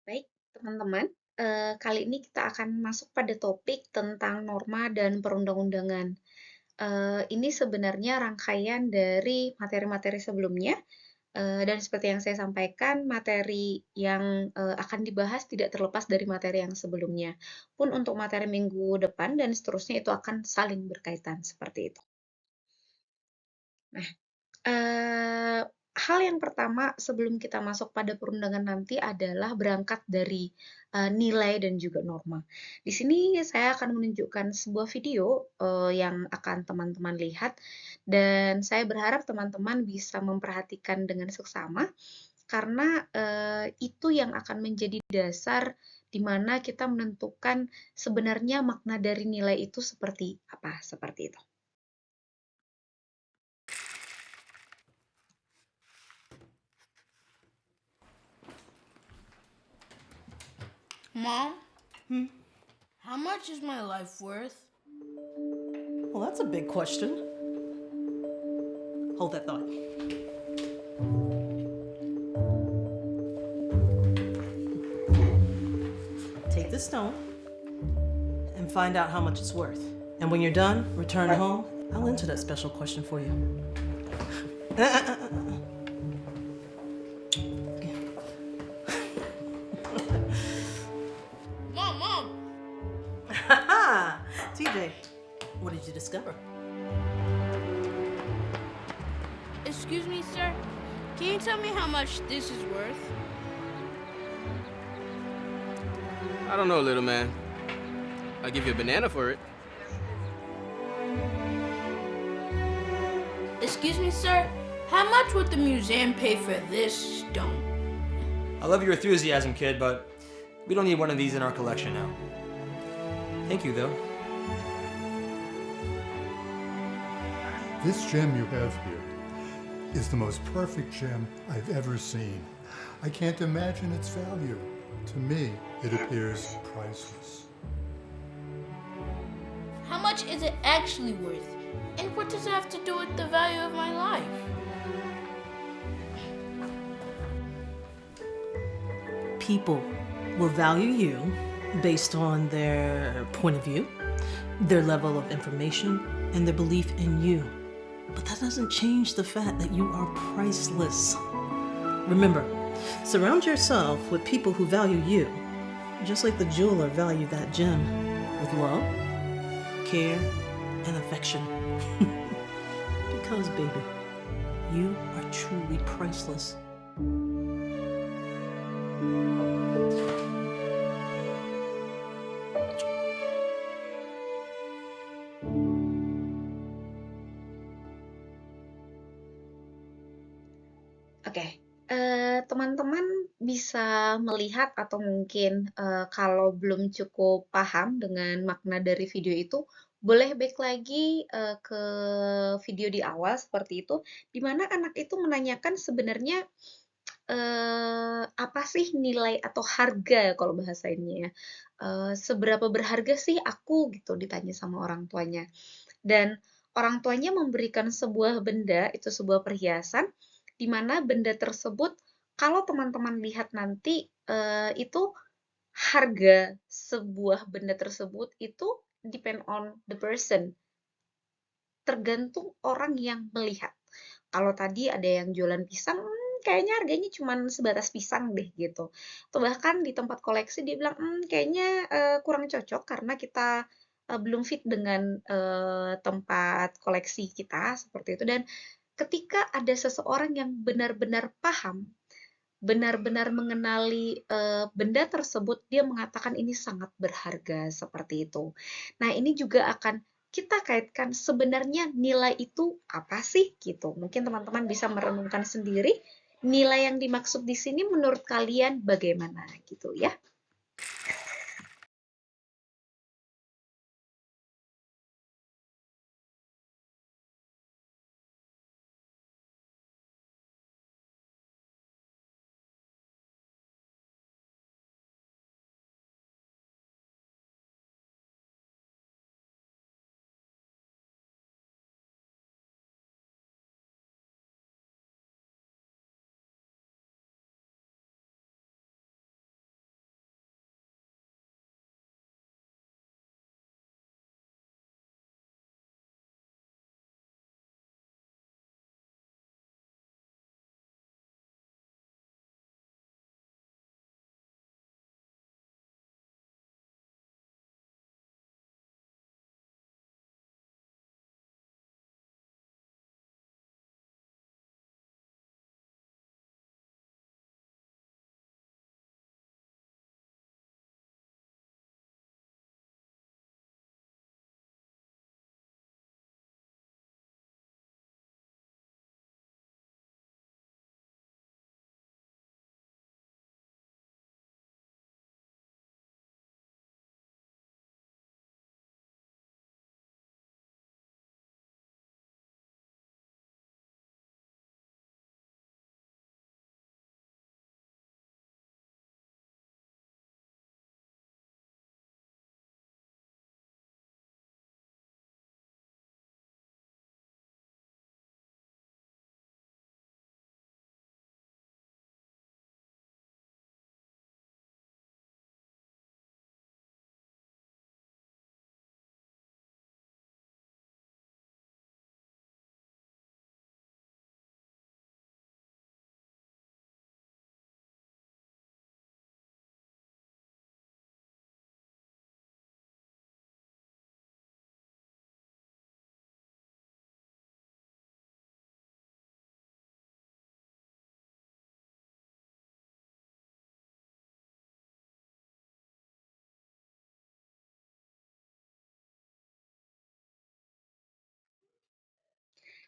Baik, teman-teman, kali ini kita akan masuk pada topik tentang norma dan perundang-undangan. Ini sebenarnya rangkaian dari materi-materi sebelumnya, dan seperti yang saya sampaikan, materi yang, akan dibahas tidak terlepas dari materi yang sebelumnya. Pun untuk materi minggu depan dan seterusnya itu akan saling berkaitan, seperti itu. Nah, hal yang pertama sebelum kita masuk pada perundangan nanti adalah berangkat dari, nilai dan juga norma. Di sini saya akan menunjukkan sebuah video, yang akan teman-teman lihat dan saya berharap teman-teman bisa memperhatikan dengan seksama karena, itu yang akan menjadi dasar di mana kita menentukan sebenarnya makna dari nilai itu seperti apa, seperti itu. Mom, how much is my life worth? Well, that's a big question. Hold that thought. Take this stone and find out how much it's worth. And when you're done, return home. I'll answer that special question for you. Mom! TJ, what did you discover? Excuse me, sir. Can you tell me how much this is worth? I don't know, little man. I'll give you a banana for it. Excuse me, sir. How much would the museum pay for this stone? I love your enthusiasm, kid, but we don't need one of these in our collection now. Thank you, though. This gem you have here is the most perfect gem I've ever seen. I can't imagine its value. To me, it appears priceless. How much is it actually worth? And what does it have to do with the value of my life? People will value you based on their point of view, their level of information, and their belief in you. But that doesn't change the fact that you are priceless. Remember, surround yourself with people who value you, just like the jeweler valued that gem, with love, care, and affection. Because, baby, you are truly priceless. Oke, teman-teman bisa melihat atau mungkin, kalau belum cukup paham dengan makna dari video itu, boleh back lagi, ke video di awal seperti itu, di mana anak itu menanyakan sebenarnya, apa sih nilai atau harga kalau bahasa ininya ya, "Seberapa berharga sih aku?" Gitu, ditanya sama orang tuanya. Dan orang tuanya memberikan sebuah benda, itu sebuah perhiasan, di mana benda tersebut kalau teman-teman lihat nanti, itu harga sebuah benda tersebut itu depend on the person, tergantung orang yang melihat. Kalau tadi ada yang jualan pisang, kayaknya harganya cuman sebatas pisang deh gitu. Atau bahkan di tempat koleksi dia bilang, kayaknya, kurang cocok karena kita, belum fit dengan, tempat koleksi kita," seperti itu. Dan ketika ada seseorang yang benar-benar paham, benar-benar mengenali, benda tersebut, dia mengatakan ini sangat berharga, seperti itu. Nah, ini juga akan kita kaitkan sebenarnya nilai itu apa sih, gitu. Mungkin teman-teman bisa merenungkan sendiri, nilai yang dimaksud di sini menurut kalian bagaimana, gitu ya.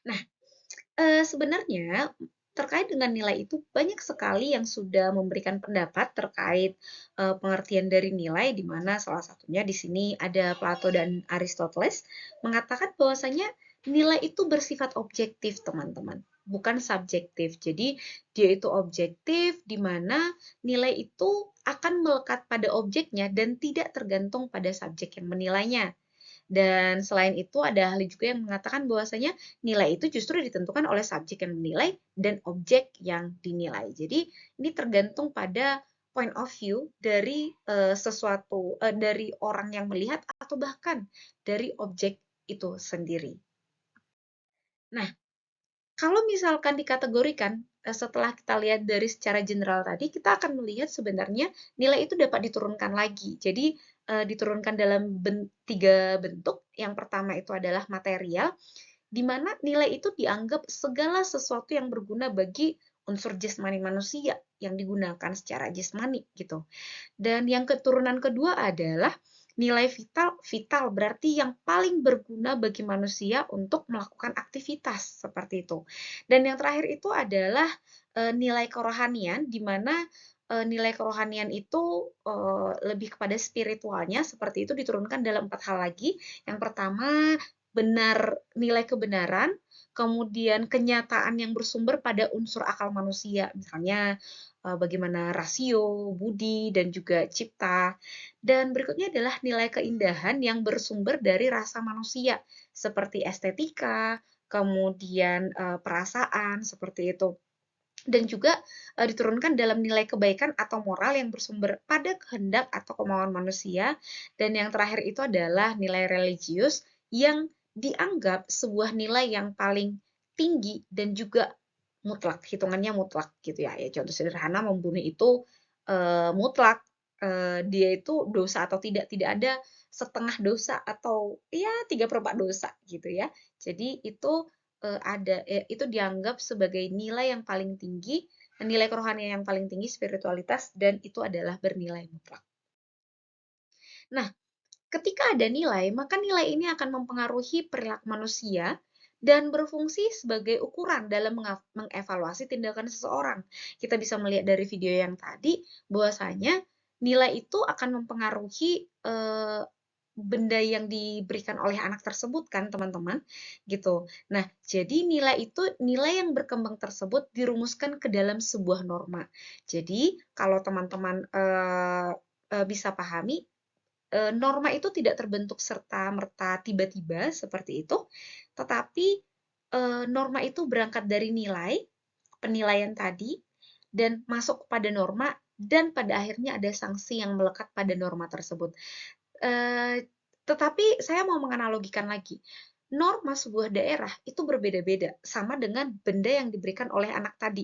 Nah, sebenarnya terkait dengan nilai itu banyak sekali yang sudah memberikan pendapat terkait, pengertian dari nilai, di mana salah satunya di sini ada Plato dan Aristoteles mengatakan bahwasanya nilai itu bersifat objektif, teman-teman, bukan subjektif. Jadi dia itu objektif, di mana nilai itu akan melekat pada objeknya dan tidak tergantung pada subjek yang menilainya. Dan selain itu ada ahli juga yang mengatakan bahwasanya nilai itu justru ditentukan oleh subjek yang menilai dan objek yang dinilai. Jadi ini tergantung pada point of view dari dari orang yang melihat atau bahkan dari objek itu sendiri. Nah, kalau misalkan dikategorikan, setelah kita lihat dari secara general tadi, kita akan melihat sebenarnya nilai itu dapat diturunkan lagi. Jadi, diturunkan dalam 3 bentuk. Yang pertama itu adalah material, di mana nilai itu dianggap segala sesuatu yang berguna bagi unsur jasmani manusia yang digunakan secara jasmani gitu. Dan yang keturunan kedua adalah nilai vital, vital berarti yang paling berguna bagi manusia untuk melakukan aktivitas seperti itu. Dan yang terakhir itu adalah nilai kerohanian, di mana nilai kerohanian itu lebih kepada spiritualnya, seperti itu diturunkan dalam 4 hal lagi. Yang pertama, nilai kebenaran, kemudian kenyataan yang bersumber pada unsur akal manusia, misalnya bagaimana rasio, budi, dan juga cipta. Dan berikutnya adalah nilai keindahan yang bersumber dari rasa manusia, seperti estetika, kemudian perasaan, seperti itu. Dan juga diturunkan dalam nilai kebaikan atau moral yang bersumber pada kehendak atau kemauan manusia. Dan yang terakhir itu adalah nilai religius yang dianggap sebuah nilai yang paling tinggi dan juga mutlak, hitungannya mutlak gitu ya. Ya contoh sederhana, membunuh itu mutlak, dia itu dosa atau tidak, tidak ada setengah dosa atau ya 3/4 dosa gitu ya. Jadi itu itu dianggap sebagai nilai yang paling tinggi, nilai kerohanian yang paling tinggi, spiritualitas, dan itu adalah bernilai mutlak. Nah, ketika ada nilai, maka nilai ini akan mempengaruhi perilaku manusia dan berfungsi sebagai ukuran dalam mengevaluasi tindakan seseorang. Kita bisa melihat dari video yang tadi bahwasanya nilai itu akan mempengaruhi benda yang diberikan oleh anak tersebut kan, teman-teman, gitu. Nah, jadi nilai itu, nilai yang berkembang tersebut dirumuskan ke dalam sebuah norma. Jadi, kalau teman-teman bisa pahami, norma itu tidak terbentuk serta-merta tiba-tiba seperti itu, tetapi norma itu berangkat dari nilai, penilaian tadi, dan masuk pada norma, dan pada akhirnya ada sanksi yang melekat pada norma tersebut. Tetapi saya mau menganalogikan lagi, norma sebuah daerah itu berbeda-beda, sama dengan benda yang diberikan oleh anak tadi.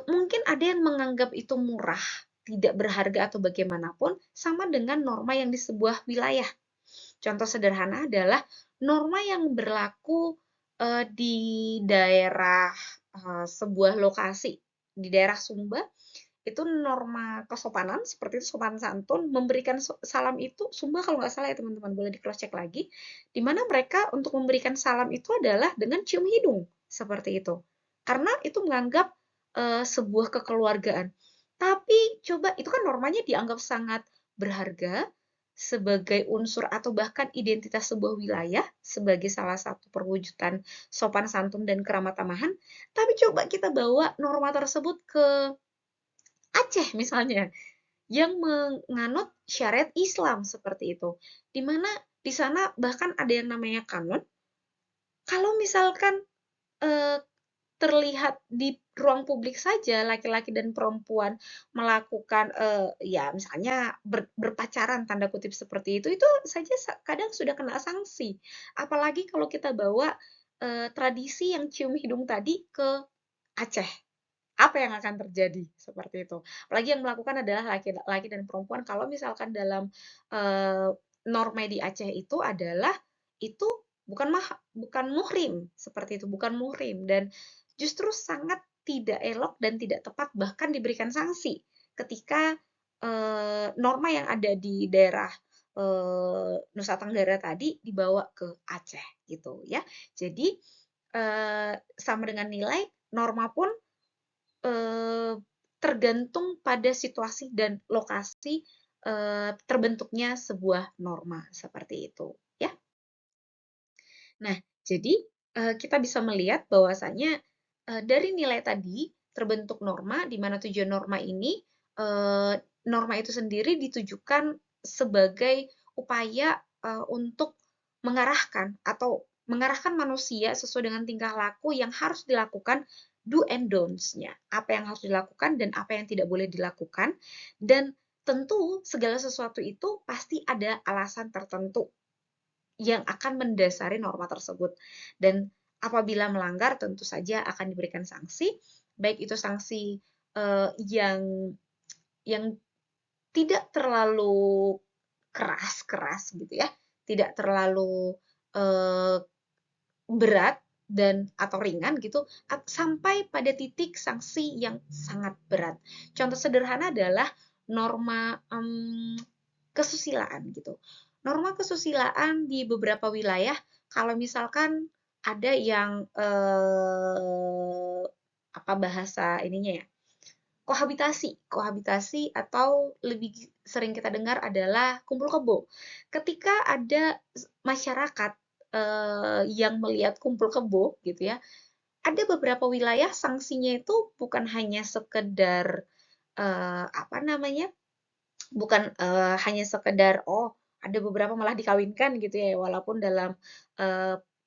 Mungkin ada yang menganggap itu murah, tidak berharga atau bagaimanapun, sama dengan norma yang di sebuah wilayah. Contoh sederhana adalah norma yang berlaku di daerah sebuah lokasi, di daerah Sumba, itu norma kesopanan, seperti itu, sopan santun, memberikan salam itu, Sumba kalau nggak salah ya teman-teman, boleh di cross check lagi, di mana mereka untuk memberikan salam itu adalah dengan cium hidung, seperti itu. Karena itu menganggap sebuah kekeluargaan. Tapi coba, itu kan normanya dianggap sangat berharga sebagai unsur atau bahkan identitas sebuah wilayah, sebagai salah satu perwujudan sopan santun dan keramat tamahan. Tapi coba kita bawa norma tersebut ke Aceh misalnya, yang menganut syariat Islam seperti itu. Di mana di sana bahkan ada yang namanya kanon. Kalau misalkan terlihat di ruang publik saja laki-laki dan perempuan melakukan ya misalnya berpacaran tanda kutip seperti itu saja kadang sudah kena sanksi. Apalagi kalau kita bawa tradisi yang cium hidung tadi ke Aceh. Apa yang akan terjadi? Seperti itu. Apalagi yang melakukan adalah laki-laki dan perempuan. Kalau misalkan dalam norma di Aceh itu adalah itu bukan muhrim, seperti itu, bukan muhrim, dan justru sangat tidak elok dan tidak tepat, bahkan diberikan sanksi ketika norma yang ada di daerah Nusa Tenggara tadi dibawa ke Aceh gitu ya. Jadi sama dengan nilai, norma pun tergantung pada situasi dan lokasi terbentuknya sebuah norma seperti itu, ya. Nah, jadi kita bisa melihat bahwasanya dari nilai tadi terbentuk norma, di mana tujuan norma ini norma itu sendiri ditujukan sebagai upaya untuk mengarahkan manusia sesuai dengan tingkah laku yang harus dilakukan, do and don'ts-nya, apa yang harus dilakukan dan apa yang tidak boleh dilakukan, dan tentu segala sesuatu itu pasti ada alasan tertentu yang akan mendasari norma tersebut. Dan apabila melanggar tentu saja akan diberikan sanksi, baik itu sanksi yang tidak terlalu keras gitu ya, tidak terlalu berat dan atau ringan gitu, sampai pada titik sanksi yang sangat berat. Contoh sederhana adalah norma kesusilaan gitu. Norma kesusilaan di beberapa wilayah, kalau misalkan ada yang apa bahasa ininya ya, kohabitasi atau lebih sering kita dengar adalah kumpul kebo. Ketika ada masyarakat yang melihat kumpul kebo gitu ya, ada beberapa wilayah sanksinya itu bukan hanya sekedar apa namanya, bukan hanya sekedar ada beberapa malah dikawinkan gitu ya, walaupun dalam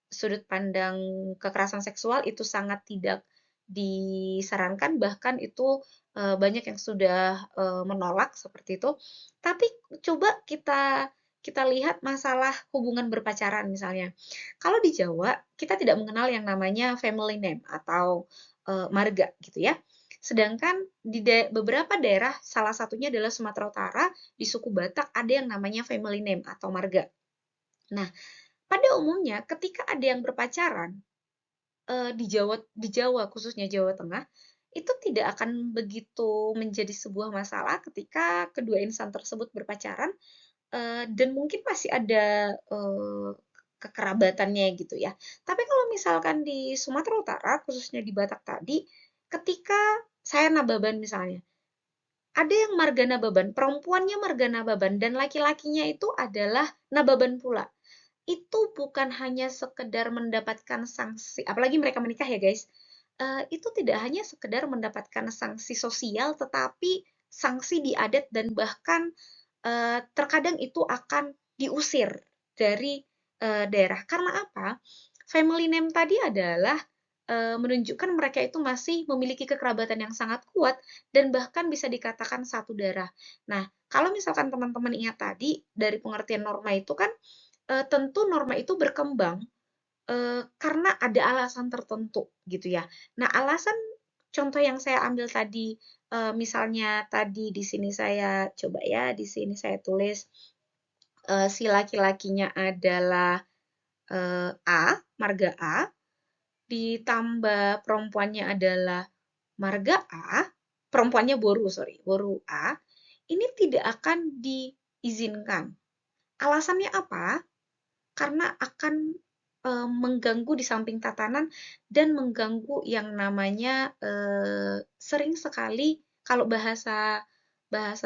sudut pandang kekerasan seksual itu sangat tidak disarankan, bahkan itu banyak yang sudah menolak seperti itu. Tapi coba kita lihat masalah hubungan berpacaran misalnya. Kalau di Jawa kita tidak mengenal yang namanya family name atau marga gitu ya. Sedangkan di beberapa daerah, salah satunya adalah Sumatera Utara, di suku Batak ada yang namanya family name atau marga. Nah, pada umumnya ketika ada yang berpacaran di Jawa khususnya Jawa Tengah, itu tidak akan begitu menjadi sebuah masalah ketika kedua insan tersebut berpacaran dan mungkin masih ada kekerabatannya gitu ya. Tapi kalau misalkan di Sumatera Utara, khususnya di Batak tadi, ketika saya Nababan misalnya, ada yang marga Nababan, perempuannya marga Nababan, dan laki-lakinya itu adalah Nababan pula. Itu bukan hanya sekedar mendapatkan sanksi, apalagi mereka menikah ya guys, itu tidak hanya sekedar mendapatkan sanksi sosial, tetapi sanksi di adat dan bahkan terkadang itu akan diusir dari daerah. Karena apa? Family name tadi adalah menunjukkan mereka itu masih memiliki kekerabatan yang sangat kuat dan bahkan bisa dikatakan satu darah. Nah, kalau misalkan teman-teman ingat tadi dari pengertian norma itu kan tentu norma itu berkembang karena ada alasan tertentu gitu ya. Nah, alasan contoh yang saya ambil tadi misalnya tadi di sini saya coba ya, di sini saya tulis si laki-lakinya adalah A, marga A, ditambah perempuannya adalah marga A, perempuannya Boru A, ini tidak akan diizinkan. Alasannya apa? Karena akan mengganggu di samping tatanan dan mengganggu yang namanya sering sekali kalau bahasa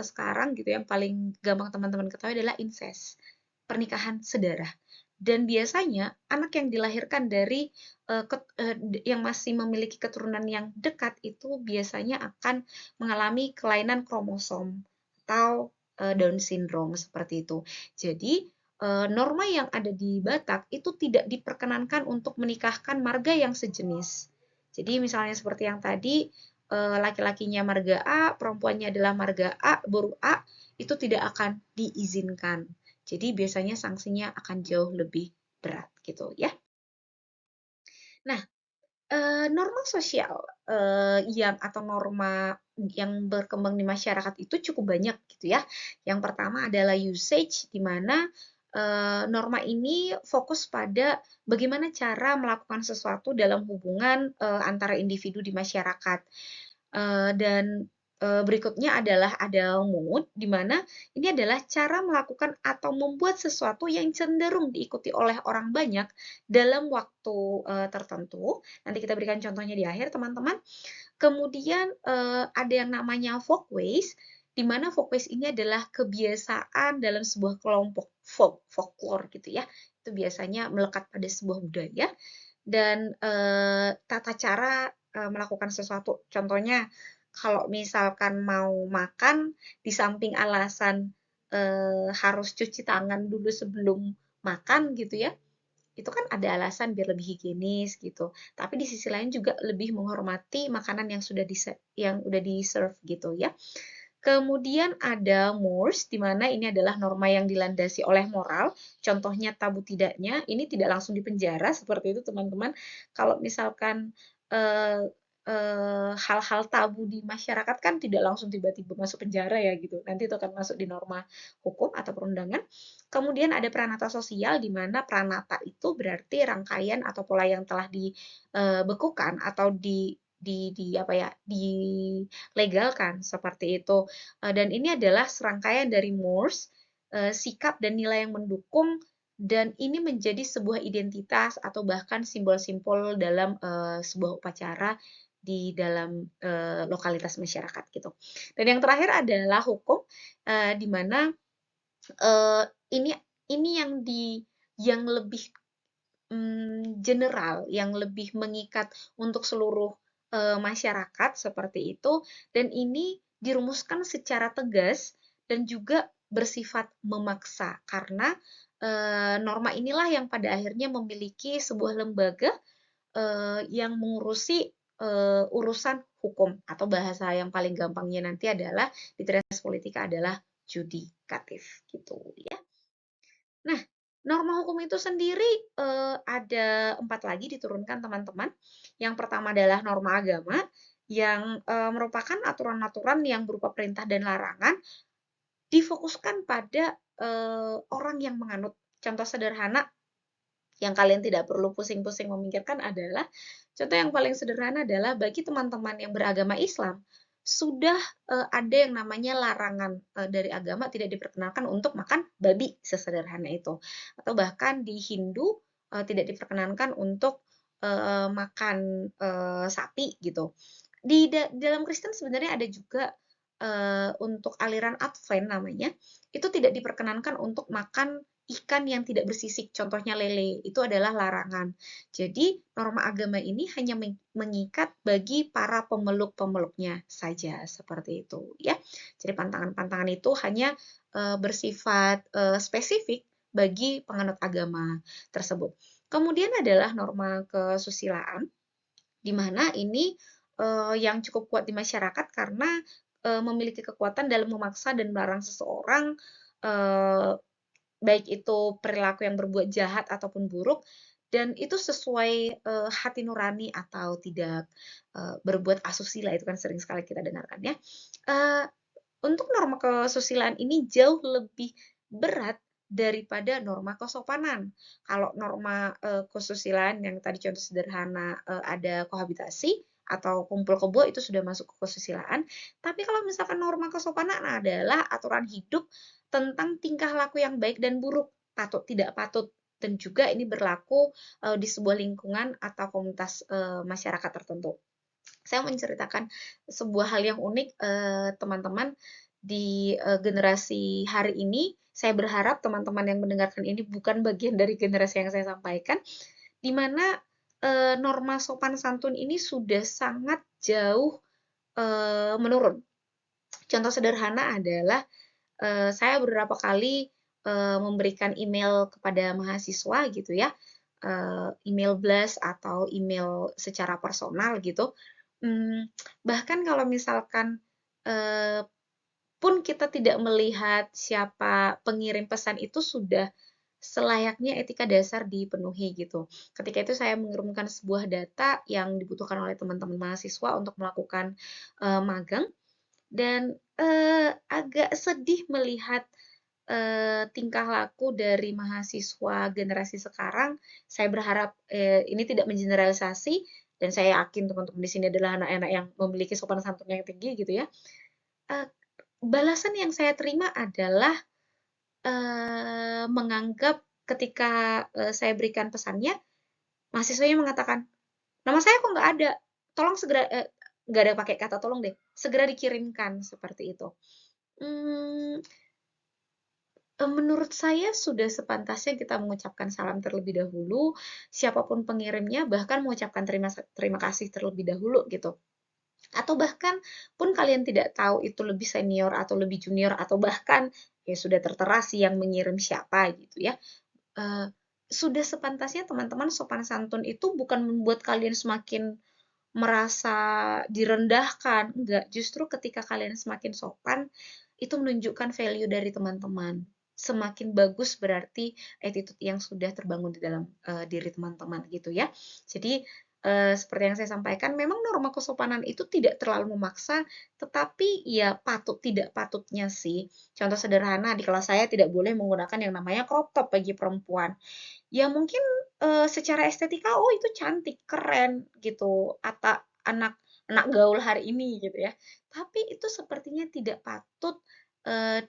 sekarang gitu yang paling gampang teman-teman ketahui adalah incest, pernikahan sedarah. Dan biasanya anak yang dilahirkan dari yang masih memiliki keturunan yang dekat itu biasanya akan mengalami kelainan kromosom atau Down syndrome seperti itu. Jadi norma yang ada di Batak itu tidak diperkenankan untuk menikahkan marga yang sejenis. Jadi misalnya seperti yang tadi laki-lakinya marga A, perempuannya adalah marga A, Boru A, itu tidak akan diizinkan. Jadi biasanya sanksinya akan jauh lebih berat gitu ya. Nah, norma sosial atau norma yang berkembang di masyarakat itu cukup banyak gitu ya. Yang pertama adalah usage, di mana norma ini fokus pada bagaimana cara melakukan sesuatu dalam hubungan antara individu di masyarakat. Dan Berikutnya adalah ada mood, di mana ini adalah cara melakukan atau membuat sesuatu yang cenderung diikuti oleh orang banyak dalam waktu tertentu. Nanti kita berikan contohnya di akhir, teman-teman. Kemudian ada yang namanya folkways, di mana folkways ini adalah kebiasaan dalam sebuah kelompok folklore gitu ya. Itu biasanya melekat pada sebuah budaya dan tata cara melakukan sesuatu. Contohnya kalau misalkan mau makan, di samping alasan harus cuci tangan dulu sebelum makan gitu ya, itu kan ada alasan biar lebih higienis gitu. Tapi di sisi lain juga lebih menghormati makanan yang yang udah di-serve gitu ya. Kemudian ada mores, di mana ini adalah norma yang dilandasi oleh moral. Contohnya tabu tidaknya, ini tidak langsung dipenjara seperti itu teman-teman. Kalau misalkan eh, hal-hal tabu di masyarakat kan tidak langsung tiba-tiba masuk penjara ya gitu. Nanti itu akan masuk di norma hukum atau perundangan. Kemudian ada pranata sosial, di mana pranata itu berarti rangkaian atau pola yang telah dibekukan atau dilegalkan seperti itu. Dan ini adalah serangkaian dari mores, sikap dan nilai yang mendukung, dan ini menjadi sebuah identitas atau bahkan simbol-simbol dalam sebuah upacara di dalam lokalitas masyarakat gitu. Dan yang terakhir adalah hukum, di mana ini yang lebih general, yang lebih mengikat untuk seluruh masyarakat seperti itu, dan ini dirumuskan secara tegas dan juga bersifat memaksa karena norma inilah yang pada akhirnya memiliki sebuah lembaga yang mengurusi urusan hukum, atau bahasa yang paling gampangnya nanti adalah di teras politika adalah judikatif gitu ya. Nah, norma hukum itu sendiri ada 4 lagi diturunkan teman-teman. Yang pertama adalah norma agama, yang merupakan aturan-aturan yang berupa perintah dan larangan, difokuskan pada orang yang menganut. Contoh sederhana yang kalian tidak perlu pusing-pusing memikirkan adalah, contoh yang paling sederhana adalah bagi teman-teman yang beragama Islam, sudah ada yang namanya larangan dari agama, tidak diperkenalkan untuk makan babi, sesederhana itu. Atau bahkan di Hindu tidak diperkenankan untuk makan sapi gitu. Di dalam Kristen sebenarnya ada juga untuk aliran Advent namanya, itu tidak diperkenankan untuk makan ikan yang tidak bersisik, contohnya lele, itu adalah larangan. Jadi norma agama ini hanya mengikat bagi para pemeluk-pemeluknya saja, seperti itu ya. Jadi pantangan-pantangan itu hanya bersifat spesifik bagi penganut agama tersebut. Kemudian adalah norma kesusilaan, di mana ini yang cukup kuat di masyarakat karena memiliki kekuatan dalam memaksa dan melarang seseorang, baik itu perilaku yang berbuat jahat ataupun buruk, dan itu sesuai hati nurani atau tidak berbuat asusila, itu kan sering sekali kita dengarkan ya. Untuk norma kesusilaan ini jauh lebih berat daripada norma kesopanan. Kalau norma kesusilaan yang tadi contoh sederhana ada kohabitasi atau kumpul kebo, itu sudah masuk ke kesusilaan. Tapi kalau misalkan norma kesopanan adalah aturan hidup tentang tingkah laku yang baik dan buruk, patut tidak patut, dan juga ini berlaku di sebuah lingkungan atau komunitas masyarakat tertentu. Saya menceritakan sebuah hal yang unik, teman-teman, di generasi hari ini. Saya berharap teman-teman yang mendengarkan ini bukan bagian dari generasi yang saya sampaikan, di mana norma sopan santun ini sudah sangat jauh menurun. Contoh sederhana adalah saya beberapa kali memberikan email kepada mahasiswa gitu ya, email blast atau email secara personal gitu. Bahkan kalau misalkan pun kita tidak melihat siapa pengirim pesan, itu sudah selayaknya etika dasar dipenuhi gitu. Ketika itu saya mengirimkan sebuah data yang dibutuhkan oleh teman-teman mahasiswa untuk melakukan magang, dan agak sedih melihat tingkah laku dari mahasiswa generasi sekarang. Saya berharap ini tidak mengeneralisasi, dan saya yakin teman-teman di sini adalah anak-anak yang memiliki sopan santun yang tinggi gitu ya. eee, balasan yang saya terima adalah, menganggap ketika, saya berikan pesannya, mahasiswanya mengatakan, "Nama saya kok nggak ada, tolong segera" nggak ada pakai kata tolong deh, "segera dikirimkan," seperti itu. Mmm, Menurut saya sudah sepantasnya kita mengucapkan salam terlebih dahulu, siapapun pengirimnya bahkan mengucapkan terima kasih terlebih dahulu gitu. Atau bahkan pun kalian tidak tahu itu lebih senior atau lebih junior atau bahkan ya sudah tertera sih yang mengirim siapa gitu ya. Eee, Sudah sepantasnya teman-teman sopan santun itu bukan membuat kalian semakin merasa direndahkan, enggak, justru ketika kalian semakin sopan, itu menunjukkan value dari teman-teman. Semakin bagus berarti attitude yang sudah terbangun di dalam, diri teman-teman gitu ya. Jadi, seperti yang saya sampaikan memang norma kesopanan itu tidak terlalu memaksa, tetapi ya tidak patutnya sih. Contoh sederhana di kelas saya tidak boleh menggunakan yang namanya crop top bagi perempuan. Ya mungkin, secara estetika, oh itu cantik, keren gitu, anak anak gaul hari ini gitu ya. Tapi itu sepertinya tidak patut,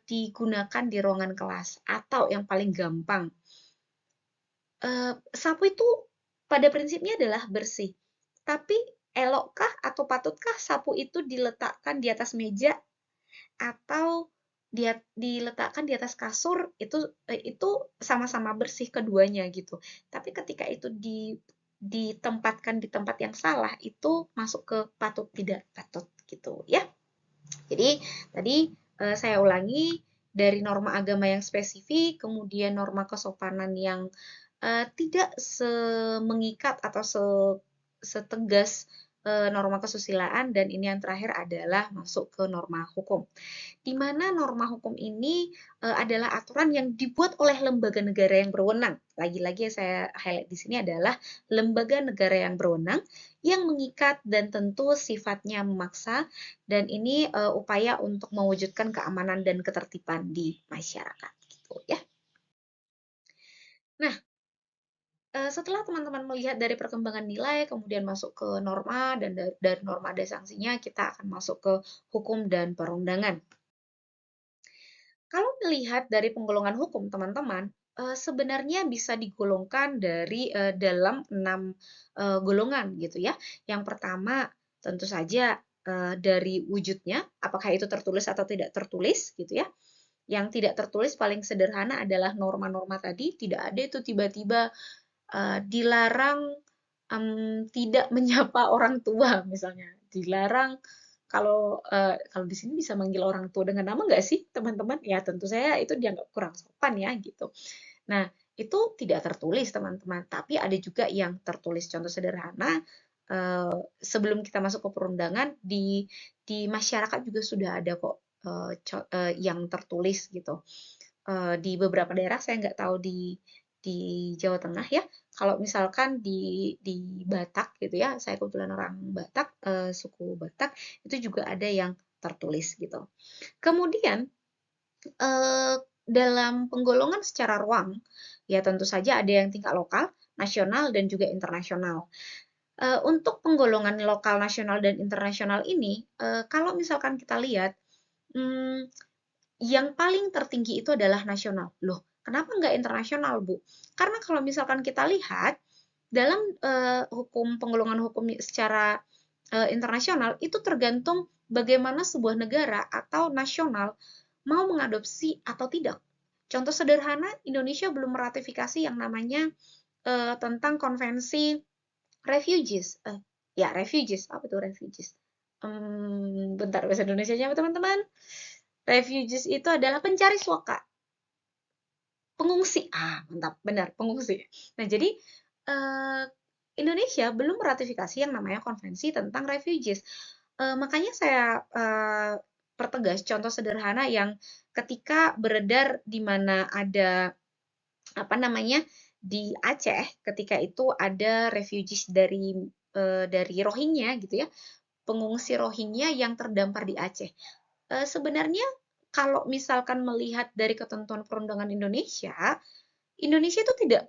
digunakan di ruangan kelas. Atau yang paling gampang, sapu itu pada prinsipnya adalah bersih. Tapi elokkah atau patutkah sapu itu diletakkan di atas meja atau dia diletakkan di atas kasur itu sama-sama bersih keduanya gitu. Tapi ketika itu ditempatkan di tempat yang salah itu masuk ke patut tidak patut gitu ya. Jadi tadi saya ulangi dari norma agama yang spesifik, kemudian norma kesopanan yang tidak mengikat atau setegas norma kesusilaan, dan ini yang terakhir adalah masuk ke norma hukum. Di mana norma hukum ini adalah aturan yang dibuat oleh lembaga negara yang berwenang. Lagi-lagi yang saya highlight di sini adalah lembaga negara yang berwenang yang mengikat dan tentu sifatnya memaksa, dan ini upaya untuk mewujudkan keamanan dan ketertiban di masyarakat gitu ya. Nah, setelah teman-teman melihat dari perkembangan nilai, kemudian masuk ke norma, dan dari norma ada sanksinya, kita akan masuk ke hukum dan perundangan. Kalau melihat dari penggolongan hukum, teman-teman, sebenarnya bisa digolongkan dari dalam 6 golongan gitu ya. Yang pertama, tentu saja dari wujudnya, apakah itu tertulis atau tidak tertulis gitu ya. Yang tidak tertulis paling sederhana adalah norma-norma tadi, tidak ada itu tiba-tiba dilarang tidak menyapa orang tua misalnya, dilarang kalau di sini bisa manggil orang tua dengan nama nggak sih teman-teman? Ya tentu saya itu dianggap kurang sopan ya gitu. Nah itu tidak tertulis teman-teman, tapi ada juga yang tertulis. Contoh sederhana, sebelum kita masuk ke perundangan di masyarakat juga sudah ada kok yang tertulis gitu. Di beberapa daerah saya nggak tahu di Jawa Tengah ya. Kalau misalkan di Batak gitu ya, saya kebetulan orang Batak, suku Batak, itu juga ada yang tertulis gitu. Kemudian dalam penggolongan secara ruang, ya tentu saja ada yang tingkat lokal, nasional, dan juga internasional. Untuk penggolongan lokal, nasional, dan internasional ini, kalau misalkan kita lihat, yang paling tertinggi itu adalah nasional. Loh, kenapa nggak internasional, Bu? Karena kalau misalkan kita lihat, dalam penggolongan hukum secara internasional, itu tergantung bagaimana sebuah negara atau nasional mau mengadopsi atau tidak. Contoh sederhana, Indonesia belum meratifikasi yang namanya tentang konvensi refugees. Refugees. Apa itu refugees? Bentar, bahasa Indonesianya apa teman-teman? Refugees itu adalah pencari suaka. Pengungsi. Mantap, benar, pengungsi. Nah, jadi Indonesia belum meratifikasi yang namanya konvensi tentang refugees. Makanya saya pertegas contoh sederhana yang ketika beredar di mana ada di Aceh, ketika itu ada refugees dari Rohingya gitu ya, pengungsi Rohingya yang terdampar di Aceh. Sebenarnya kalau misalkan melihat dari ketentuan perundangan Indonesia, Indonesia itu tidak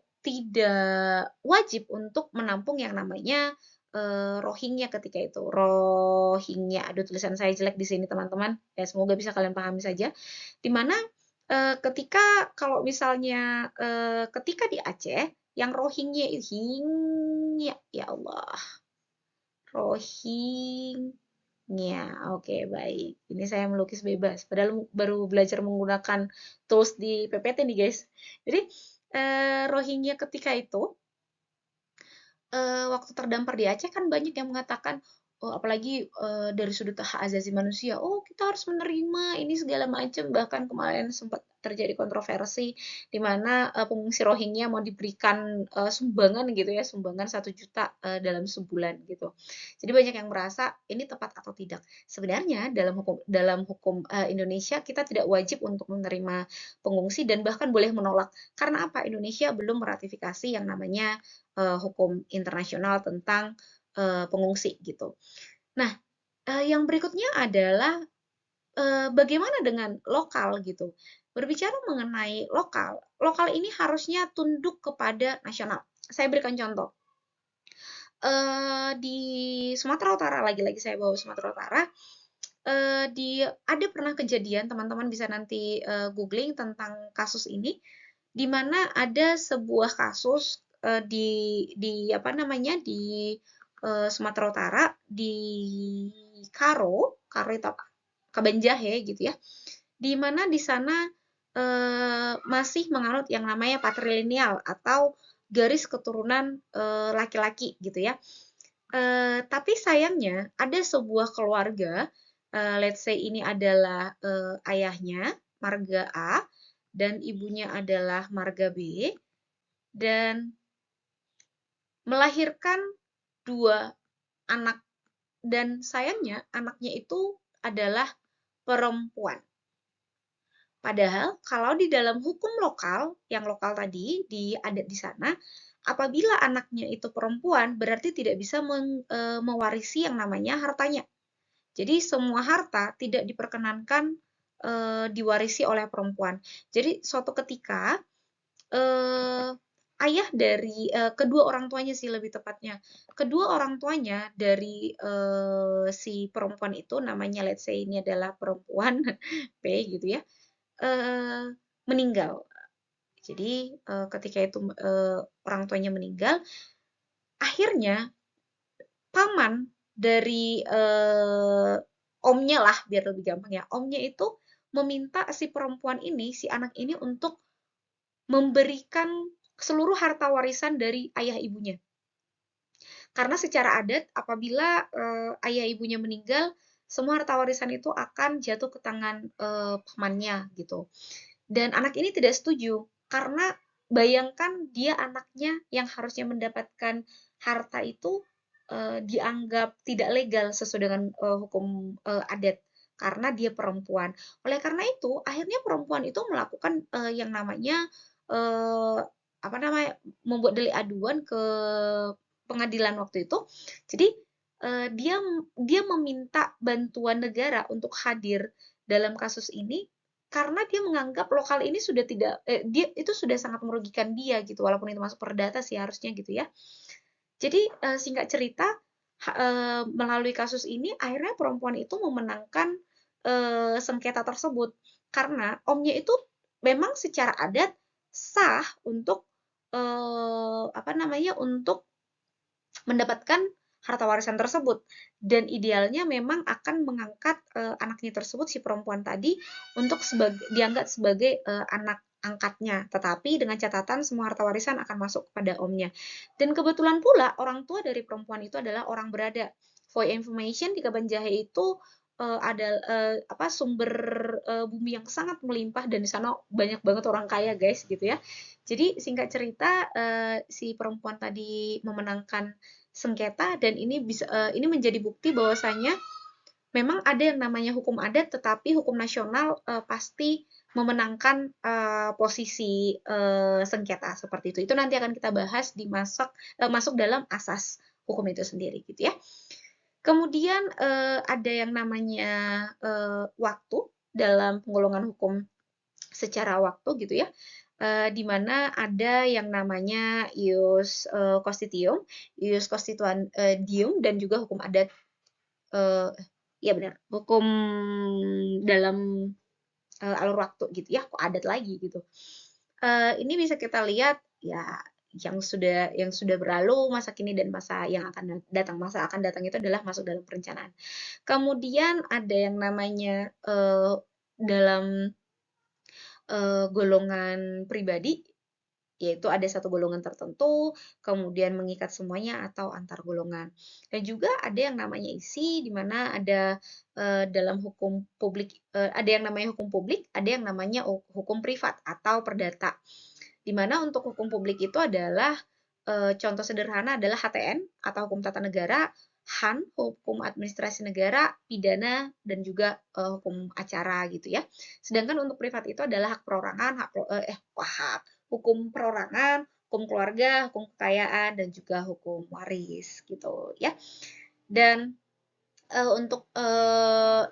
wajib untuk menampung yang namanya Rohingya ketika itu. Rohingya. Aduh, tulisan saya jelek di sini teman-teman. Ya, semoga bisa kalian pahami saja. Di mana ketika kalau misalnya ketika di Aceh yang Rohingya ya Allah. Rohingya. Oke, baik. Ini saya melukis bebas. Padahal baru belajar menggunakan tools di PPT nih, guys. Jadi, Rohingya ketika itu waktu terdampar di Aceh kan banyak yang mengatakan, oh, apalagi dari sudut hak asasi manusia, oh kita harus menerima ini segala macam. Bahkan kemarin sempat terjadi kontroversi di mana pengungsi Rohingya mau diberikan sumbangan gitu ya, sumbangan 1 juta dalam sebulan gitu. Jadi banyak yang merasa ini tepat atau tidak. Sebenarnya dalam hukum Indonesia kita tidak wajib untuk menerima pengungsi dan bahkan boleh menolak. Karena apa? Indonesia belum meratifikasi yang namanya hukum internasional tentang pengungsi gitu. Nah, yang berikutnya adalah bagaimana dengan lokal gitu. Berbicara mengenai lokal, lokal ini harusnya tunduk kepada nasional. Saya berikan contoh. Di Sumatera Utara, lagi-lagi saya bawa Sumatera Utara, ada pernah kejadian, teman-teman bisa nanti googling tentang kasus ini, di mana ada sebuah kasus di apa namanya di Sumatera Utara di Karo itu apa? Kabanjahe gitu ya. Di mana di sana masih menganut yang namanya patrilineal atau garis keturunan laki-laki gitu ya. Tapi sayangnya ada sebuah keluarga, let's say ini adalah ayahnya marga A dan ibunya adalah marga B, dan melahirkan 2 anak, dan sayangnya anaknya itu adalah perempuan. Padahal kalau di dalam hukum lokal, yang lokal tadi, di adat di sana, apabila anaknya itu perempuan, berarti tidak bisa mewarisi yang namanya hartanya. Jadi semua harta tidak diperkenankan diwarisi oleh perempuan. Jadi suatu ketika ayah dari kedua orang tuanya sih lebih tepatnya. Kedua orang tuanya dari si perempuan itu, namanya let's say ini adalah perempuan P gitu ya, meninggal. Jadi ketika itu orang tuanya meninggal, akhirnya paman dari omnya lah, biar lebih gampang ya, omnya itu meminta si perempuan ini, si anak ini untuk memberikan seluruh harta warisan dari ayah ibunya. Karena secara adat apabila ayah ibunya meninggal, semua harta warisan itu akan jatuh ke tangan pamannya gitu. Dan anak ini tidak setuju karena bayangkan dia anaknya yang harusnya mendapatkan harta itu dianggap tidak legal sesuai dengan hukum adat karena dia perempuan. Oleh karena itu, akhirnya perempuan itu melakukan yang namanya apa namanya, membuat delik aduan ke pengadilan waktu itu. Jadi dia meminta bantuan negara untuk hadir dalam kasus ini karena dia menganggap lokal ini sudah tidak dia itu sudah sangat merugikan dia gitu, walaupun itu masuk perdata sih harusnya gitu ya. Jadi singkat cerita melalui kasus ini akhirnya perempuan itu memenangkan sengketa tersebut karena omnya itu memang secara adat sah untuk apa namanya, untuk mendapatkan harta warisan tersebut, dan idealnya memang akan mengangkat anaknya tersebut, si perempuan tadi, untuk dianggap sebagai anak angkatnya, tetapi dengan catatan semua harta warisan akan masuk kepada omnya. Dan kebetulan pula orang tua dari perempuan itu adalah orang berada. For information, di Kabanjahe itu ada sumber bumi yang sangat melimpah dan di sana banyak banget orang kaya guys gitu ya. Jadi singkat cerita si perempuan tadi memenangkan sengketa dan ini ini menjadi bukti bahwasanya memang ada yang namanya hukum adat, tetapi hukum nasional pasti memenangkan posisi sengketa seperti itu. Itu nanti akan kita bahas masuk dalam asas hukum itu sendiri gitu ya. Kemudian ada yang namanya waktu dalam penggolongan hukum secara waktu gitu ya. di mana ada yang namanya ius constitutium, ius constituendium, dan juga hukum adat. Iya benar, hukum dalam alur waktu gitu ya, kok adat lagi gitu. Ini bisa kita lihat ya yang sudah berlalu, masa kini dan masa yang akan datang. Masa akan datang itu adalah masuk dalam perencanaan. Kemudian ada yang namanya dalam golongan pribadi, yaitu ada satu golongan tertentu, kemudian mengikat semuanya atau antar golongan. Dan juga ada yang namanya isi, di mana ada dalam hukum publik, ada yang namanya hukum publik, ada yang namanya hukum privat atau perdata. Di mana untuk hukum publik itu adalah contoh sederhana adalah HTN atau hukum tata negara, HAN, hukum administrasi negara, pidana, dan juga hukum acara gitu ya. Sedangkan untuk privat itu adalah hak perorangan, hukum perorangan, hukum keluarga, hukum kekayaan, dan juga hukum waris gitu ya. Dan untuk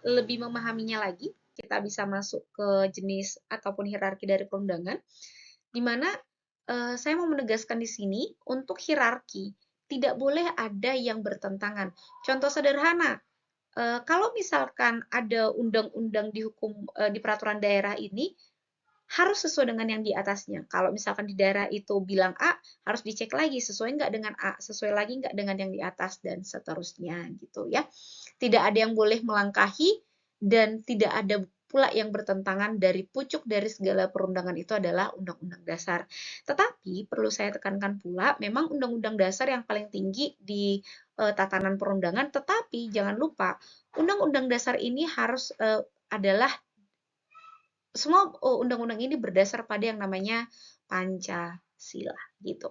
lebih memahaminya lagi, kita bisa masuk ke jenis ataupun hierarki dari perundangan, di mana saya mau menegaskan di sini untuk hierarki tidak boleh ada yang bertentangan. Contoh sederhana, kalau misalkan ada undang-undang di peraturan daerah ini harus sesuai dengan yang di atasnya. Kalau misalkan di daerah itu bilang A, harus dicek lagi sesuai nggak dengan A, sesuai lagi nggak dengan yang di atas, dan seterusnya gitu ya. Tidak ada yang boleh melangkahi dan tidak ada pula yang bertentangan dari pucuk dari segala perundangan itu adalah Undang-Undang Dasar. Tetapi perlu saya tekankan pula, memang Undang-Undang Dasar yang paling tinggi di tatanan perundangan, tetapi jangan lupa Undang-Undang Dasar ini harus adalah semua undang-undang ini berdasar pada yang namanya Pancasila gitu.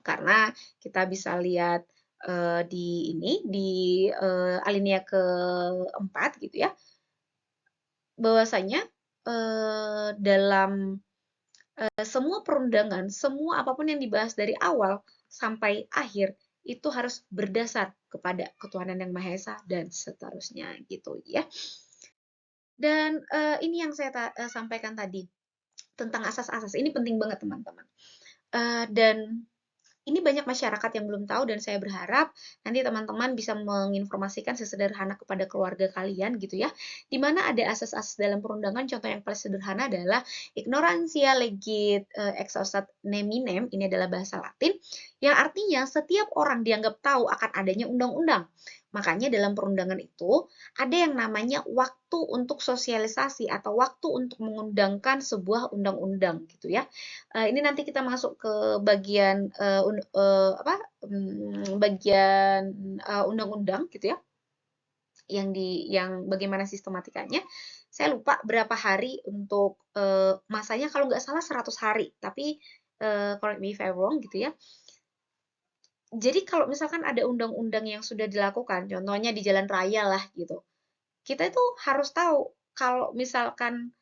Karena kita bisa lihat di alinea keempat gitu ya, bahwasanya dalam semua perundangan, semua apapun yang dibahas dari awal sampai akhir itu harus berdasar kepada ketuhanan yang Maha Esa dan seterusnya gitu ya. Dan ini yang saya sampaikan tadi tentang asas-asas, ini penting banget teman-teman. Dan ini banyak masyarakat yang belum tahu, dan saya berharap nanti teman-teman bisa menginformasikan sesederhana kepada keluarga kalian gitu ya. Di mana ada asas-asas dalam perundangan, contoh yang paling sederhana adalah ignorantia legit exhaustat neminem, ini adalah bahasa Latin, yang artinya setiap orang dianggap tahu akan adanya undang-undang. Makanya dalam perundangan itu ada yang namanya waktu untuk sosialisasi atau waktu untuk mengundangkan sebuah undang-undang gitu ya. Ini nanti kita masuk ke bagian bagian undang-undang gitu ya. Yang bagaimana sistematikanya. Saya lupa berapa hari untuk masanya, kalau nggak salah 100 hari, tapi correct me if I'm wrong gitu ya. Jadi kalau misalkan ada undang-undang yang sudah dilakukan, contohnya di jalan raya lah gitu, kita itu harus tahu kalau misalkan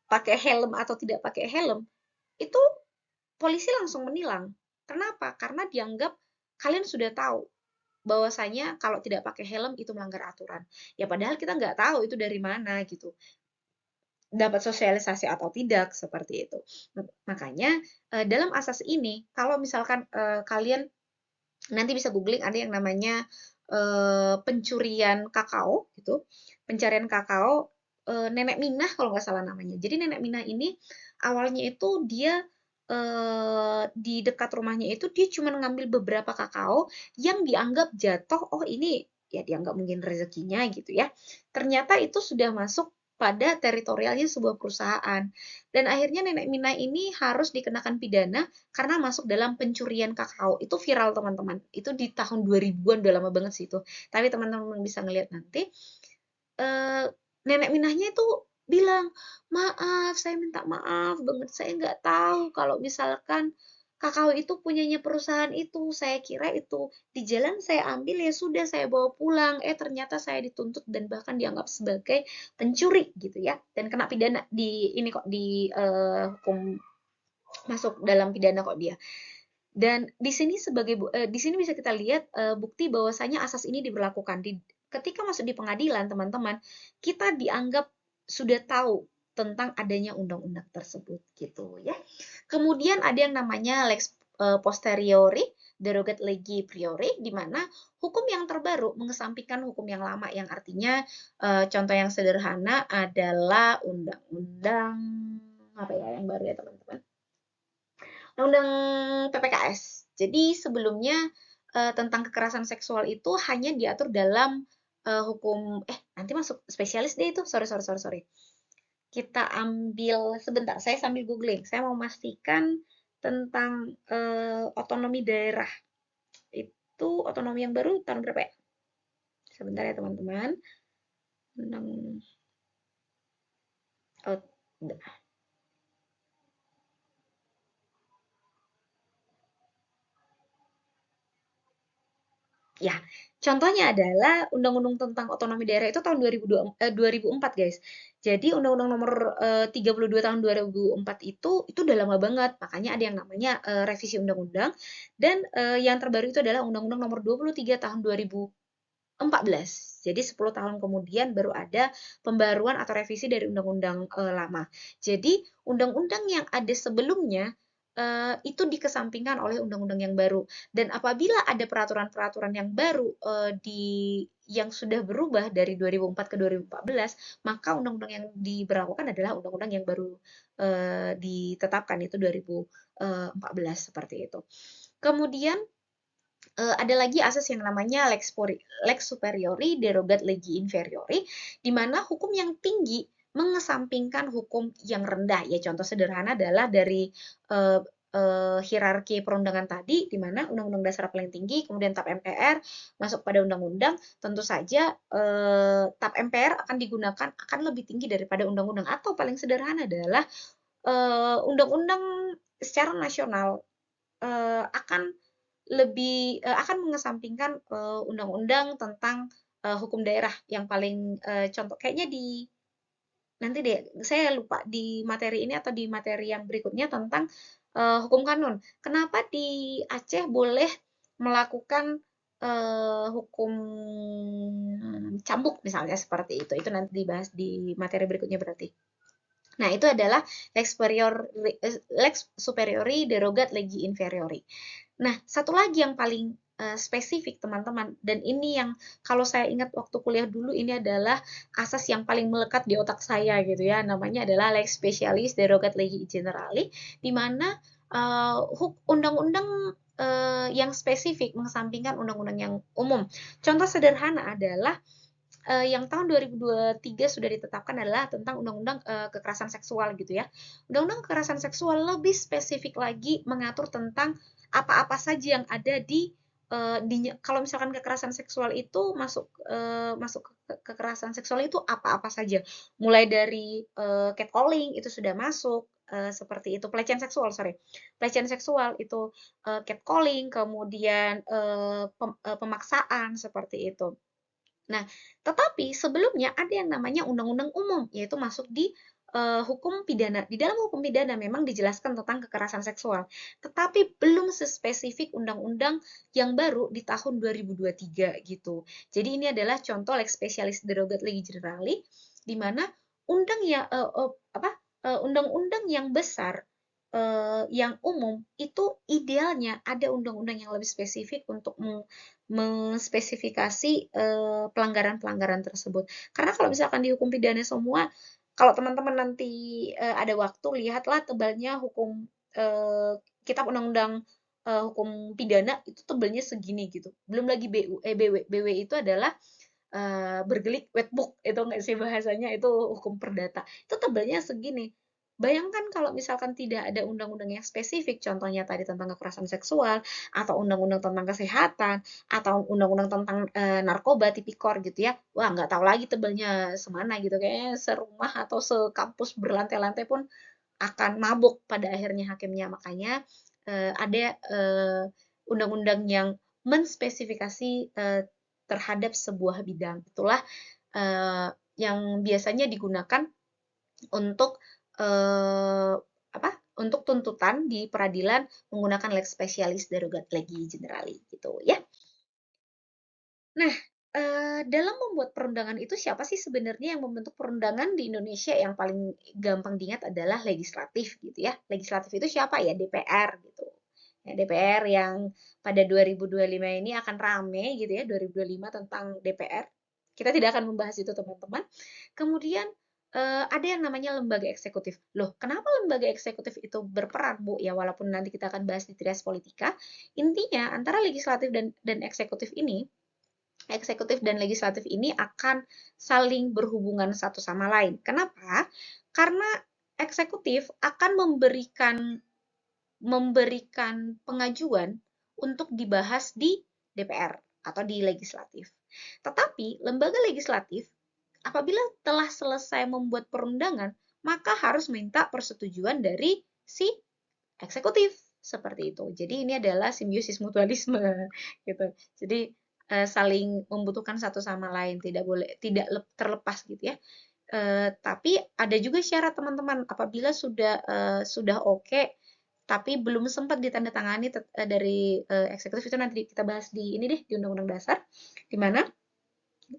pakai helm atau tidak pakai helm, itu polisi langsung menilang. Kenapa? Karena dianggap kalian sudah tahu bahwasanya kalau tidak pakai helm itu melanggar aturan. Ya padahal kita nggak tahu itu dari mana gitu. Dapat sosialisasi atau tidak, seperti itu. Makanya dalam asas ini, kalau misalkan kalian nanti bisa googling, ada yang namanya pencurian kakao gitu, pencarian kakao Nenek Minah kalau nggak salah namanya. Jadi Nenek Minah ini awalnya itu dia di dekat rumahnya itu dia cuma ngambil beberapa kakao yang dianggap jatuh, oh ini ya dianggap mungkin rezekinya gitu ya. Ternyata itu sudah masuk pada teritorialnya sebuah perusahaan. Dan akhirnya Nenek Mina ini harus dikenakan pidana karena masuk dalam pencurian kakao. Itu viral teman-teman. Itu di tahun 2000-an, udah lama banget sih itu. Tapi teman-teman bisa ngelihat nanti. Nenek Minahnya itu bilang, maaf, saya minta maaf banget. Saya nggak tahu kalau misalkan kakao itu punyanya perusahaan itu. Saya kira itu di jalan saya ambil, ya sudah saya bawa pulang. Ternyata saya dituntut dan bahkan dianggap sebagai pencuri gitu ya. Dan kena pidana di ini kok, di hukum masuk dalam pidana kok dia. Dan di sini di sini bisa kita lihat bukti bahwasanya asas ini diberlakukan. Ketika masuk di pengadilan, teman-teman, kita dianggap sudah tahu tentang adanya undang-undang tersebut gitu ya. Kemudian ada yang namanya lex posteriori, derogat legi priori, di mana hukum yang terbaru mengesampingkan hukum yang lama, yang artinya contoh yang sederhana adalah undang-undang apa ya yang baru ya teman-teman? Undang-undang PPKS. Jadi sebelumnya tentang kekerasan seksual itu hanya diatur dalam hukum nanti masuk spesialis deh itu. Sorry. Kita ambil sebentar, saya sambil googling. Saya mau memastikan tentang otonomi daerah. Itu otonomi yang baru tahun berapa ya? Sebentar ya teman-teman. Undang oh, ya, contohnya adalah Undang-Undang tentang Otonomi Daerah itu tahun 2004, guys. Jadi Undang-Undang nomor 32 tahun 2004 itu udah lama banget. Makanya ada yang namanya revisi undang-undang, dan yang terbaru itu adalah Undang-Undang nomor 23 tahun 2014. Jadi 10 tahun kemudian baru ada pembaruan atau revisi dari undang-undang lama. Jadi undang-undang yang ada sebelumnya itu dikesampingkan oleh undang-undang yang baru. Dan apabila ada peraturan-peraturan yang baru yang sudah berubah dari 2004 ke 2014, maka undang-undang yang diberlakukan adalah undang-undang yang baru ditetapkan, itu 2014 seperti itu. Kemudian ada lagi asas yang namanya lex superiori derogat legi inferiori, di mana hukum yang tinggi mengesampingkan hukum yang rendah. Ya, contoh sederhana adalah dari hierarki perundangan tadi, di mana Undang-Undang Dasar paling tinggi, kemudian TAP MPR masuk pada undang-undang, tentu saja TAP MPR akan lebih tinggi daripada undang-undang, atau paling sederhana adalah undang-undang secara nasional akan mengesampingkan undang-undang tentang hukum daerah yang paling contoh kayaknya nanti deh saya lupa di materi ini atau di materi yang berikutnya tentang hukum kanun. Kenapa di Aceh boleh melakukan hukum cambuk misalnya seperti itu? Itu nanti dibahas di materi berikutnya berarti. Nah, itu adalah lex superiori derogat legi inferiori. Nah, satu lagi yang paling spesifik teman-teman, dan ini yang kalau saya ingat waktu kuliah dulu, ini adalah asas yang paling melekat di otak saya gitu ya, namanya adalah lex specialis derogat legi generali, di mana undang-undang yang spesifik mengesampingkan undang-undang yang umum. Contoh sederhana adalah yang tahun 2023 sudah ditetapkan adalah tentang undang-undang kekerasan seksual gitu ya. Undang-undang kekerasan seksual lebih spesifik lagi mengatur tentang apa-apa saja yang ada kalau misalkan kekerasan seksual itu masuk kekerasan seksual itu apa-apa saja. Mulai dari catcalling itu sudah masuk, seperti itu. Pelecehan seksual itu catcalling, kemudian pemaksaan seperti itu. Nah, tetapi sebelumnya ada yang namanya undang-undang umum, yaitu masuk di hukum pidana. Di dalam hukum pidana memang dijelaskan tentang kekerasan seksual, tetapi belum sespesifik undang-undang yang baru di tahun 2023 gitu. Jadi ini adalah contoh lex specialis derogat legi generali, di mana undang-undang yang besar yang umum itu idealnya ada undang-undang yang lebih spesifik untuk mengspesifikasi pelanggaran-pelanggaran tersebut. Karena kalau misalkan di hukum pidana semua, kalau teman-teman nanti ada waktu, lihatlah tebalnya hukum kitab undang-undang hukum pidana itu tebalnya segini gitu. Belum lagi BW itu adalah bergelik wetbook, itu nggak sih bahasanya, itu hukum perdata. Itu tebalnya segini. Bayangkan kalau misalkan tidak ada undang-undang yang spesifik, contohnya tadi tentang kekerasan seksual, atau undang-undang tentang kesehatan, atau undang-undang tentang narkoba, tipikor gitu ya. Wah, nggak tahu lagi tebalnya semana gitu. Kayaknya serumah atau sekampus berlantai-lantai pun akan mabuk pada akhirnya hakimnya. Makanya ada undang-undang yang menspesifikasi terhadap sebuah bidang. Itulah yang biasanya digunakan untuk untuk tuntutan di peradilan menggunakan lex specialis derogat legi generali gitu ya. Nah, dalam membuat perundangan itu siapa sih sebenarnya yang membentuk perundangan di Indonesia? Yang paling gampang diingat adalah legislatif gitu ya. Legislatif itu siapa ya? DPR gitu. Ya, DPR yang pada 2025 ini akan rame gitu ya, 2025 tentang DPR. Kita tidak akan membahas itu teman-teman. Kemudian ada yang namanya lembaga eksekutif. Loh, kenapa lembaga eksekutif itu berperan, Bu? Ya, walaupun nanti kita akan bahas di Trias Politika, intinya antara legislatif dan eksekutif dan legislatif ini akan saling berhubungan satu sama lain. Kenapa? Karena eksekutif akan memberikan pengajuan untuk dibahas di DPR atau di legislatif. Tetapi lembaga legislatif apabila telah selesai membuat perundangan, maka harus minta persetujuan dari si eksekutif seperti itu. Jadi ini adalah simbiosis mutualisme gitu. Jadi saling membutuhkan satu sama lain, tidak terlepas gitu ya. Tapi ada juga syarat teman-teman apabila sudah oke tapi belum sempat ditandatangani dari eksekutif, itu nanti kita bahas di ini deh, di Undang-Undang Dasar, di mana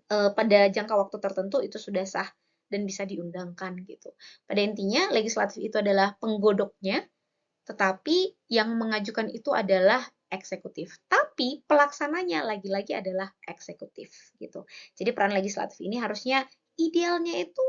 pada jangka waktu tertentu itu sudah sah dan bisa diundangkan gitu. Pada intinya legislatif itu adalah penggodoknya, tetapi yang mengajukan itu adalah eksekutif. Tapi pelaksananya lagi-lagi adalah eksekutif gitu. Jadi peran legislatif ini harusnya idealnya itu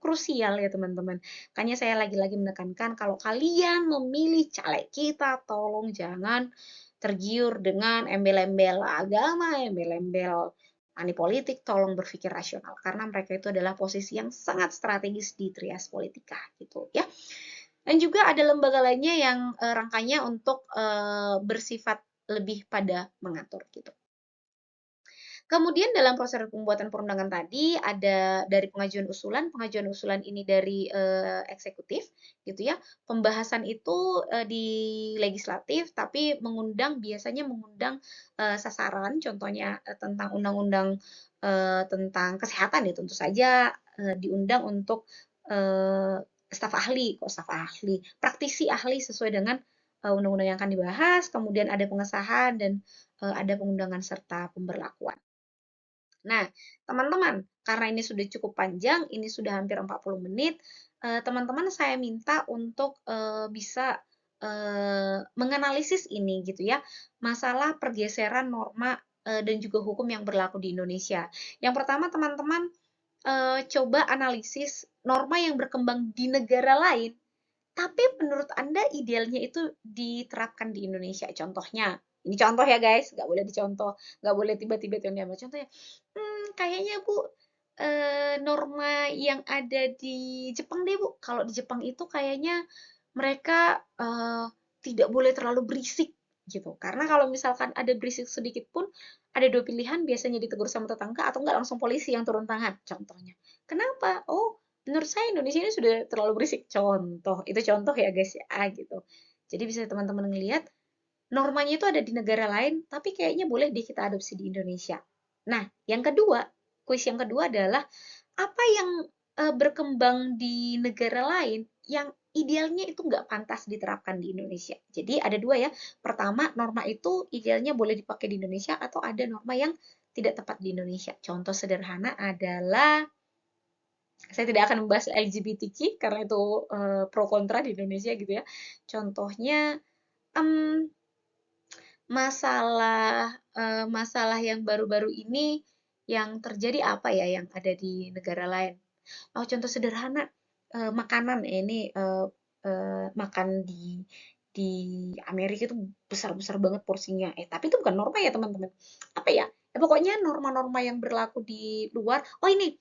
krusial ya teman-teman. Makanya saya lagi-lagi menekankan kalau kalian memilih caleg kita, tolong jangan tergiur dengan embel-embel agama, embel-embel money politik, tolong berpikir rasional karena mereka itu adalah posisi yang sangat strategis di Trias Politika gitu ya. Dan juga ada lembaga lainnya yang rangkanya untuk bersifat lebih pada mengatur gitu. Kemudian dalam proses pembuatan perundangan tadi ada dari pengajuan usulan ini dari eksekutif gitu ya. Pembahasan itu di legislatif tapi biasanya mengundang sasaran, contohnya tentang undang-undang tentang kesehatan ya tentu saja diundang untuk staf ahli, praktisi ahli sesuai dengan undang-undang yang akan dibahas, kemudian ada pengesahan dan ada pengundangan serta pemberlakuan. Nah, teman-teman, karena ini sudah cukup panjang, ini sudah hampir 40 menit, teman-teman saya minta untuk bisa menganalisis ini gitu ya, masalah pergeseran norma dan juga hukum yang berlaku di Indonesia. Yang pertama, teman-teman coba analisis norma yang berkembang di negara lain, tapi menurut Anda idealnya itu diterapkan di Indonesia. Contohnya, ini contoh ya guys, nggak boleh dicontoh, nggak boleh tiba-tiba itu diambil. Contohnya, kayaknya Bu, norma yang ada di Jepang deh Bu. Kalau di Jepang itu kayaknya mereka tidak boleh terlalu berisik gitu. Karena kalau misalkan ada berisik sedikit pun, ada dua pilihan, biasanya ditegur sama tetangga atau enggak langsung polisi yang turun tangan. Contohnya. Kenapa? Oh, menurut saya Indonesia ini sudah terlalu berisik. Contoh, itu contoh ya guys ya, gitu. Jadi bisa teman-teman ngelihat normanya itu ada di negara lain, tapi kayaknya boleh deh kita adopsi di Indonesia. Nah, kuis yang kedua adalah apa yang berkembang di negara lain yang idealnya itu nggak pantas diterapkan di Indonesia. Jadi ada dua ya. Pertama, norma itu idealnya boleh dipakai di Indonesia atau ada norma yang tidak tepat di Indonesia. Contoh sederhana adalah saya tidak akan membahas LGBTQ karena itu pro kontra di Indonesia gitu ya. Contohnya masalah yang baru-baru ini yang terjadi apa ya yang ada di negara lain. Oh, contoh sederhana makanan ini makan di Amerika itu besar-besar banget porsinya. Tapi itu bukan norma ya teman-teman. Apa ya? Pokoknya norma-norma yang berlaku di luar. Oh ini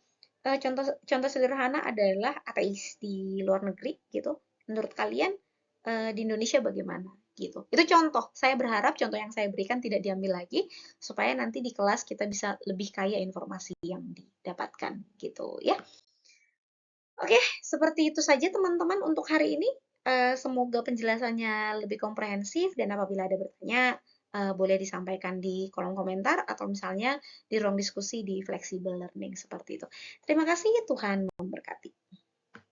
contoh sederhana adalah ateis di luar negeri gitu. Menurut kalian di Indonesia bagaimana? Gitu. Itu contoh. Saya berharap contoh yang saya berikan tidak diambil lagi supaya nanti di kelas kita bisa lebih kaya informasi yang didapatkan gitu ya. Oke, seperti itu saja teman-teman untuk hari ini. Semoga penjelasannya lebih komprehensif dan apabila ada bertanya boleh disampaikan di kolom komentar atau misalnya di ruang diskusi di flexible learning seperti itu. Terima kasih, Tuhan memberkati.